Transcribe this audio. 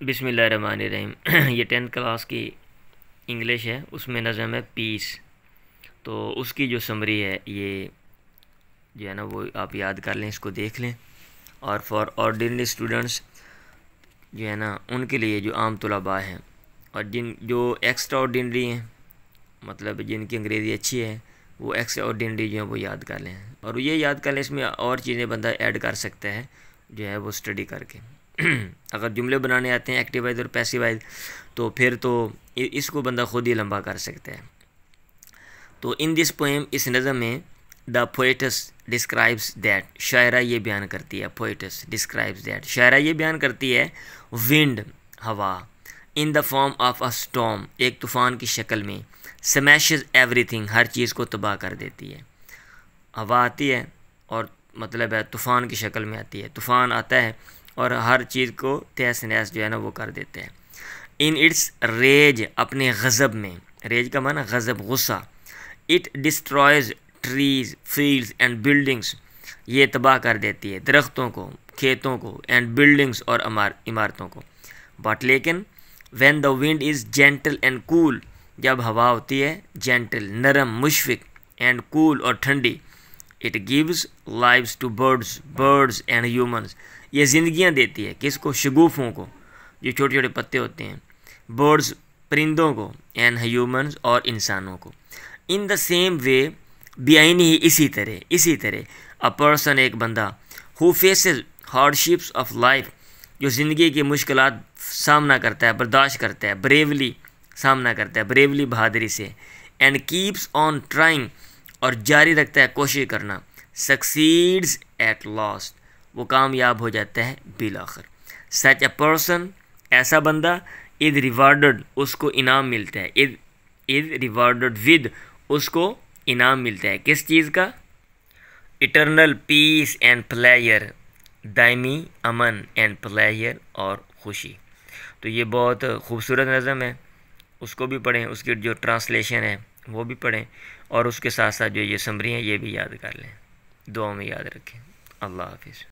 बिस्मिल्लाहिर्रहमानिर्रहीम। ये 10th class की इंग्लिश है, उसमें नज़म है पीस। तो उसकी जो समरी है ये जो है ना वो आप याद कर लें, इसको देख लें। और फॉर ऑर्डिनरी स्टूडेंट्स जो है ना उनके लिए जो आम तलबा हैं और जिन जो एक्स्ट्रा ऑर्डिनरी हैं, मतलब जिनकी अंग्रेज़ी अच्छी है, वो एक्स्ट्रा ऑर्डिनरी जो है वो याद कर लें। और ये याद कर लें, इसमें और चीज़ें बंदा ऐड कर सकता है जो है वो स्टडी करके। अगर जुमले बनाने आते हैं एक्टिवाइज और पैसिवाइज, तो फिर तो इसको बंदा खुद ही लंबा कर सकता है। तो इन दिस पोएम, इस नज़म में, द पोएटस डिस्क्राइब्स दैट, शायरा ये बयान करती है, पोएटस डिस्क्राइब्स दैट, शायरा ये बयान करती है, विंड हवा, in the form of a storm, एक तूफ़ान की शक्ल में, स्मैशेस एवरीथिंग, हर चीज़ को तबाह कर देती है। हवा आती है और मतलब है तूफ़ान की शक्ल में आती है, तूफ़ान आता है और हर चीज़ को तहस नहस जो है ना वो कर देते हैं। इन इट्स रेज, अपने गज़ब में, रेज का माना गज़ब, गुस्सा। It destroys trees, fields and buildings, ये तबाह कर देती है दरख्तों को, खेतों को, एंड बिल्डिंग्स और इमारतों को। बट लेकिन when the wind is gentle and cool, जब हवा होती है जेंटल, नरम, मुशफिक, एंड कूल और ठंडी, it gives lives to birds and humans, ये ज़िंदगियाँ देती है किसको, शगुफ़ों को, जो छोटे छोटे पत्ते होते हैं, बर्ड्स परिंदों को, एंड ह्यूमन्स और इंसानों को। इन द सेम वे, बेआईनी ही इसी तरह अ पर्सन, एक बंदा, who faces hardships of life, जो ज़िंदगी की मुश्किलात सामना करता है, बर्दाश्त करता है, ब्रेवली सामना करता है, ब्रेवली बहादुरी से, एंड कीप्स ऑन ट्राइंग, और जारी रखता है कोशिश करना, सक्सीड्स एट लास्ट, वो कामयाब हो जाता है बिल आखिर। सच अ पर्सन, ऐसा बंदा, इज़ रिवार्डेड, उसको इनाम मिलता है, इज़ रिवार्डेड विद, उसको इनाम मिलता है किस चीज़ का, eternal peace and player, Daimi Aman and player, और खुशी। तो ये बहुत खूबसूरत नज़म है, उसको भी पढ़ें, उसकी जो ट्रांसलेशन है वो भी पढ़ें, और उसके साथ साथ जो ये समरी हैं ये भी याद कर लें, दुआ में याद रखें। अल्लाह हाफिज़।